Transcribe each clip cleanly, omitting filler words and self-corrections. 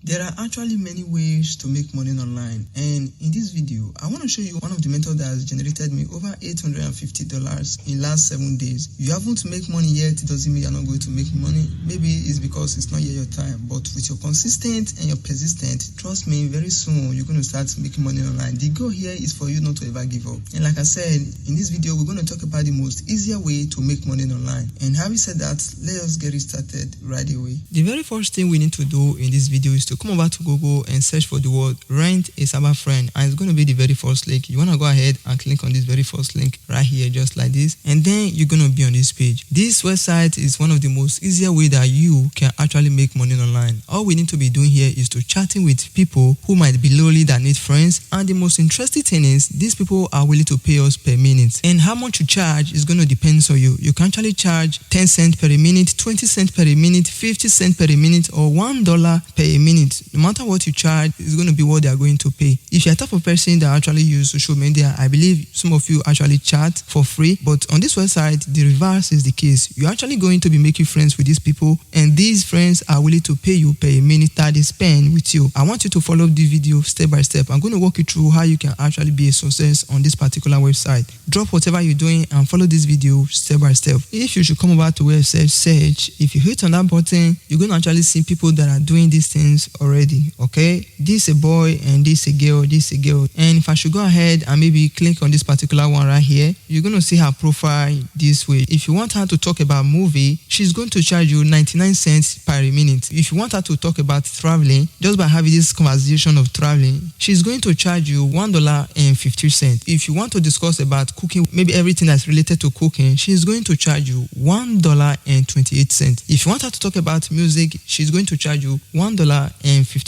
There are actually many ways to make money online, and in this video I want to show you one of the methods that has generated me over $850 in last 7 days. You haven't make money yet, it doesn't mean you're not going to make money. Maybe it's because it's not yet your time, but with your consistent and your persistent, trust me, very soon you're going to start making money online. The goal here is for you not to ever give up. And like I said, in this video we're going to talk about the most easier way to make money online. And having said that, let us get it started right away. The very first thing we need to do in this video is to come over to Google and search for the word rent a cyber friend, and it's going to be the very first link. You want to go ahead and click on this very first link right here, just like this, and then you're going to be on this page. This website is one of the most easier way that you can actually make money online. All we need to be doing here is to chatting with people who might be lonely that need friends, and the most interesting thing is these people are willing to pay us per minute, and how much you charge is going to depend on you. You can actually charge 10 cents per minute, 20 cents per minute, 50 cents per minute, or $1 per minute. No matter what you charge, it's going to be what they are going to pay. If you're a type of person that actually use social media, I believe some of you actually chat for free, but on this website the reverse is the case. You're actually going to be making friends with these people, and these friends are willing to pay you per minute that they spend with you. I want you to follow the video step by step. I'm going to walk you through how you can actually be a success on this particular website. Drop whatever you're doing and follow this video step by step. If you should come over to where it says search, if you hit on that button, you're going to actually see people that are doing these things already. Okay, this a boy and this a girl, this a girl. And if I should go ahead and maybe click on this particular one right here, you're going to see her profile this way. If you want her to talk about movie, she's going to charge you 99 cents per minute. If you want her to talk about traveling, just by having this conversation of traveling, she's going to charge you $1.50. If you want to discuss about cooking, maybe everything that's related to cooking, she's going to charge you $1.28. If you want her to talk about music, she's going to charge you $1.55.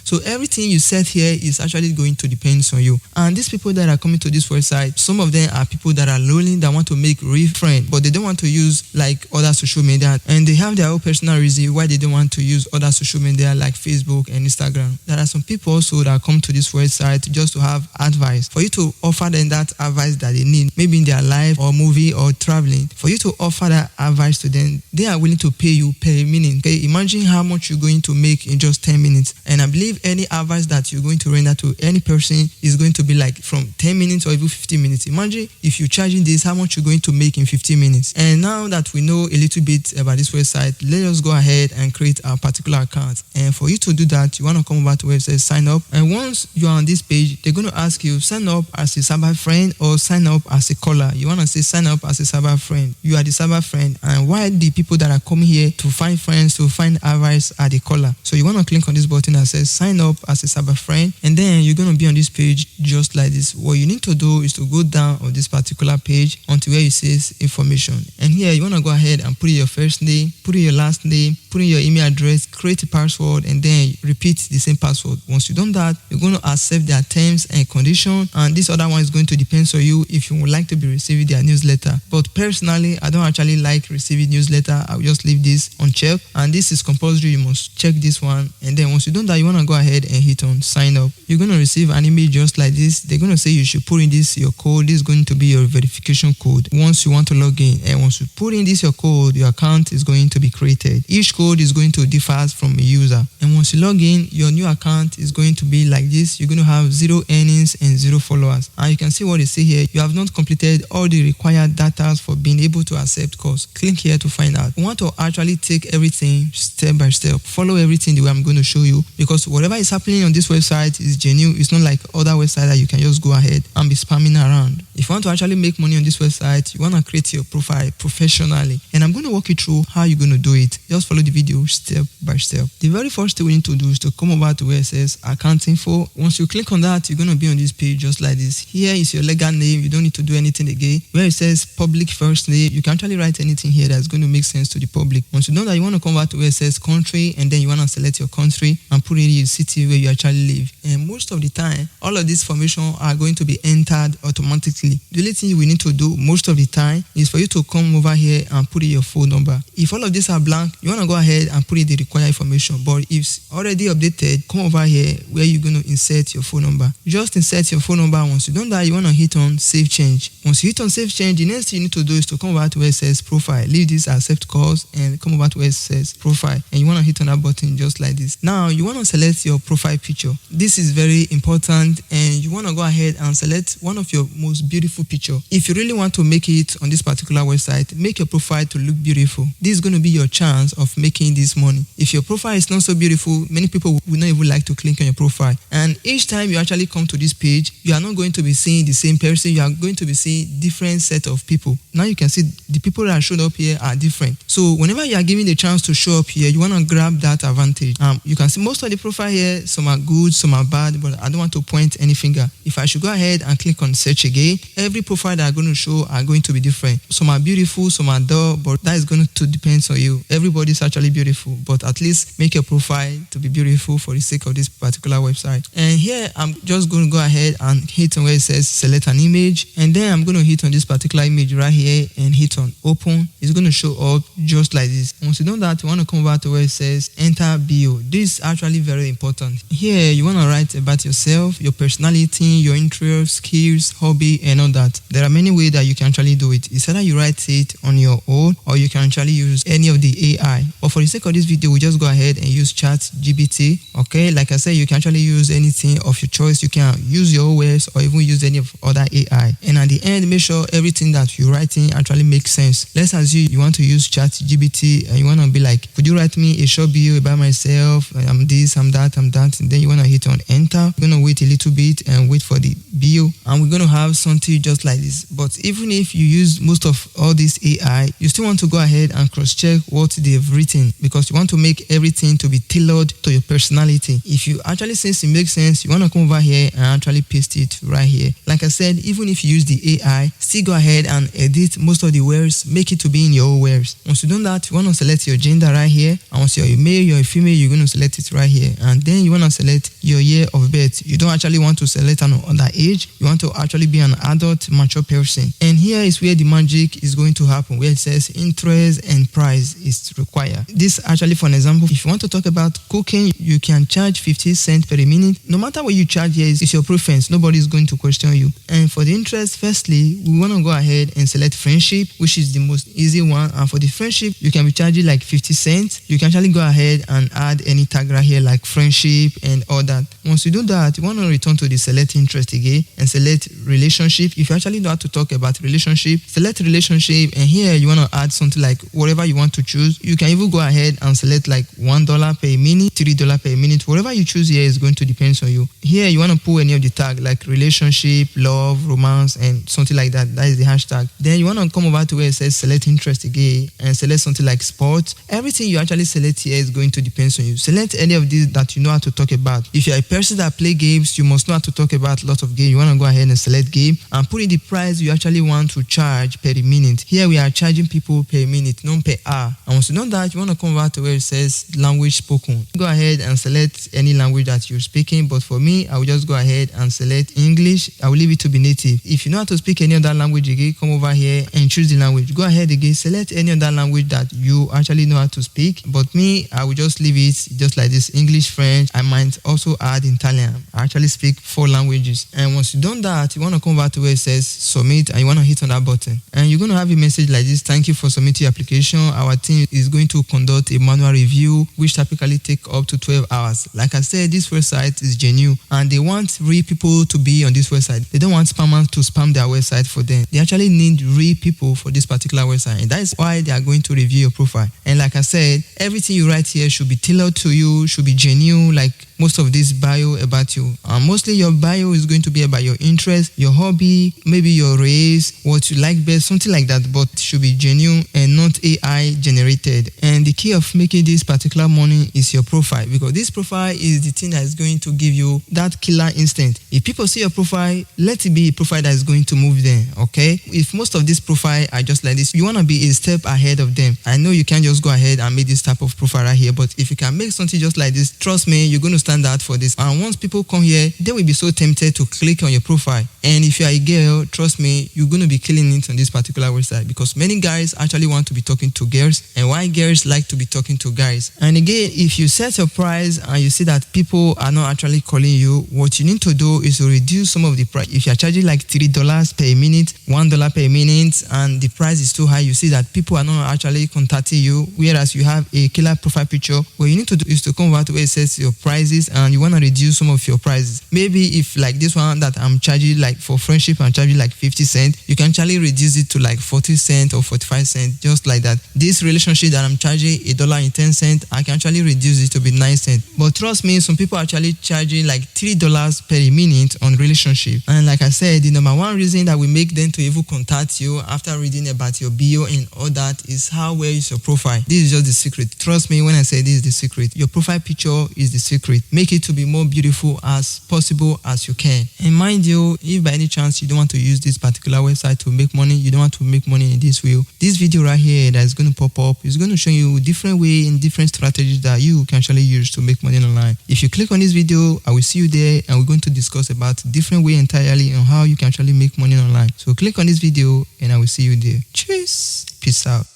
So everything you set here is actually going to depend on you. And these people that are coming to this website, some of them are people that are lonely, that want to make real friends, but they don't want to use like other social media, and they have their own personal reason why they don't want to use other social media like Facebook and Instagram. There are some people also that come to this website just to have advice, for you to offer them that advice that they need, maybe in their life or movie or traveling. For you to offer that advice to them, they are willing to pay you per minute. Okay, imagine how much you're going to make in just 10 minutes. And I believe any advice that you're going to render to any person is going to be like from 10 minutes or even 15 minutes. Imagine if you're charging this, how much you're going to make in 15 minutes. And now that we know a little bit about this website, let us go ahead and create a particular account. And for you to do that, you want to come over to where it says sign up. And once you are on this page, they're going to ask you sign up as a cyber friend or sign up as a caller. You want to say sign up as a cyber friend. You are the cyber friend, and why the people that are coming here to find friends, to find advice, are the caller. So you want to click on this button that says sign up as a cyber friend, and then you're going to be on this page just like this. What you need to do is to go down on this particular page until where it says information, and here you want to go ahead and put in your first name, put in your last name, put in your email address, create a password, and then repeat the same password. Once you've done that, you're going to accept their terms and conditions, and this other one is going to depend on you if you would like to be receiving their newsletter. But personally, I don't actually like receiving newsletter. I'll just leave this unchecked, and this is compulsory. You must check this one, and then once you've done that, you want to go ahead and hit on sign up. You're going to receive an email just like this. They're going to say you should put in this your code. This is going to be your verification code once you want to log in, and once you put in this your code, your account is going to be created. Each code is going to differ from a user, and once you log in, your new account is going to be like this. You're going to have 0 earnings and 0 followers, and you can see what they say here. You have not completed all the required data for being able to accept course. Click here to find out. You want to actually take everything step by step, follow everything the way I'm going to show you, because whatever is happening on this website is genuine. It's not like other websites that you can just go ahead and be spamming around. If you want to actually make money on this website, you want to create your profile professionally, and I'm going to walk you through how you're going to do it. Just follow the video step by step. The very first thing we need to do is to come over to where it says account info. Once you click on that, you're going to be on this page just like this. Here is your legal name. You don't need to do anything again. Where it says public first name, you can actually write anything here that's going to make sense to the public. Once you know that, you want to come over to where it says country, and then you want to select your country and put in your city where you actually live. And most of the time, all of these information are going to be entered automatically. The only thing we need to do most of the time is for you to come over here and put in your phone number. If all of these are blank, you want to go ahead ahead and put in the required information. But if it's already updated, come over here where you're going to insert your phone number. Just insert your phone number. Once you done that, you want to hit on save change. Once you hit on save change, the next thing you need to do is to come over to where it says profile. Leave this accept calls and come over to where it says profile, and you want to hit on that button just like this. Now you want to select your profile picture. This is very important, and you want to go ahead and select one of your most beautiful picture. If you really want to make it on this particular website, make your profile to look beautiful. This is going to be your chance of making this money. If your profile is not so beautiful, many people will not even like to click on your profile. And each time you actually come to this page, you are not going to be seeing the same person. You are going to be seeing different set of people. Now you can see the people that showed up here are different. So whenever you are given the chance to show up here, you want to grab that advantage. You can see most of the profile here, some are good, some are bad, but I don't want to point any finger. If I should go ahead and click on search again, every profile that I'm going to show are going to be different. Some are beautiful, some are dull, but that is going to depend on you. Everybody is actually beautiful, but at least make your profile to be beautiful for the sake of this particular website. And here I'm just going to go ahead and hit on where it says select an image, and then I'm going to hit on this particular image right here and hit on open. It's going to show up just like this. Once you do that, you want to come back to where it says enter bio. This is actually very important. Here you want to write about yourself, your personality, your interests, skills, hobby, and all that. There are many ways that you can actually do it. It's either you write it on your own, or you can actually use any of the AI. But for the sake of this video, we just go ahead and use ChatGPT. Okay, like I said, you can actually use anything of your choice. You can use your OS or even use any of other AI. And at the end, make sure everything that you're writing actually makes sense. Let's assume you want to use ChatGPT and you want to be like, could you write me a short bio about myself? I'm this, I'm that, I'm that. And then you want to hit on enter. We're going to wait a little bit and wait for the bio. And we're going to have something just like this. But even if you use most of all this AI, you still want to go ahead and cross-check what they've written, because you want to make everything to be tailored to your personality. If you actually sense it makes sense, you want to come over here and actually paste it right here. Like I said, even if you use the AI, still go ahead and edit most of the words, make it to be in your own words. Once you do that, you want to select your gender right here. And once you're a male, you're a female, you're going to select it right here. And then you want to select your year of birth. You don't actually want to select an underage. You want to actually be an adult, mature person. And here is where the magic is going to happen, where it says interest and price is required. This actually, for an example, if you want to talk about cooking, you can charge 50 cents per minute. No matter what you charge here, it's your preference. Nobody is going to question you. And for the interest, firstly, we want to go ahead and select friendship, which is the most easy one. And for the friendship, you can be charging like 50 cents. You can actually go ahead and add any tag right here like friendship and all that. Once you do that, you want to return to the select interest again and select relationship. If you actually know how to talk about relationship, select relationship, and here you want to add something like whatever you want to choose. You can even go ahead and select like $1 per minute, $3 per minute. Whatever you choose here is going to depend on you. Here you want to put any of the tag like relationship, love, romance, and something like that. That is the hashtag. Then you want to come over to where it says select interest again and select something like sports. Everything you actually select here is going to depend on you. Select any of these that you know how to talk about. If you're a person that play games, you must know how to talk about lots of games. You want to go ahead and select game and put in the price you actually want to charge per minute. Here we are charging people per minute, not per hour. And once you know that, you want to come over to where it says language spoken. Go ahead and select any language that you're speaking. But for me, I will just go ahead and select English. I will leave it to be native. If you know how to speak any other language again, come over here and choose the language. Go ahead again, select any other language that you actually know how to speak. But me, I will just leave it just like this: English, French. I might also add Italian. I actually speak 4 languages. And once you've done that, you want to come back to where it says submit, and you want to hit on that button. And you're going to have a message like this: thank you for submitting your application. Our team is going to conduct a manual review, which typically take up to 12 hours. Like I said, this website is genuine, and they want real people to be on this website. They don't want spammers to spam their website for them. They actually need real people for this particular website, and that is why they are going to review your profile. And like I said, everything you write here should be tailored to you, should be genuine, like most of this bio about you. And mostly your bio is going to be about your interest, your hobby, maybe your race, what you like best, something like that, but it should be genuine and not AI generated. And the key of making this particular money is your profile, because this profile is the thing that is going to give you that killer instant. If people see your profile, let it be a profile that is going to move them, okay? If most of this profile are just like this, you want to be a step ahead of them. I know you can't just go ahead and make this type of profile right here, but if you can make something just like this, trust me, you're going to stand out for for this. And once people come here, they will be so tempted to click on your profile. And if you are a girl, trust me, you're going to be killing it on this particular website, because many guys actually want to be talking to girls, and why girls like to be talking to guys. And again, if you set your price and you see that people are not actually calling you, what you need to do is to reduce some of the price. If you are charging like $3 per minute, $1 per minute, and the price is too high, you see that people are not actually contacting you, whereas you have a killer profile picture. What you need to do is to come over to where it says your prices, and you want to reduce some of your prices. Maybe if like this one that I'm charging, like for friendship, I'm charging like 50 cents, you can actually reduce it to like 40 cents or 45 cents, just like that. This relationship that I'm charging $1.10, I can actually reduce it to be 9 cents. But trust me, some people are actually charging like $3 per minute on relationship. And like I said, the number one reason that we make them to even contact you after reading about your bio and all that is how well is your profile. This is just the secret. Trust me when I say this is the secret. Your profile picture is the secret. Make it to be more beautiful as possible as you can. And mind you, if by any chance you don't want to use this particular website to make money, you don't want to make money in this way, this video right here that is going to pop up is going to show you different way and different strategies that you can actually use to make money online. If you click on this video, I will see you there, and we're going to discuss about different way entirely on how you can actually make money online. So click on this video and I will see you there. Cheers. Peace out.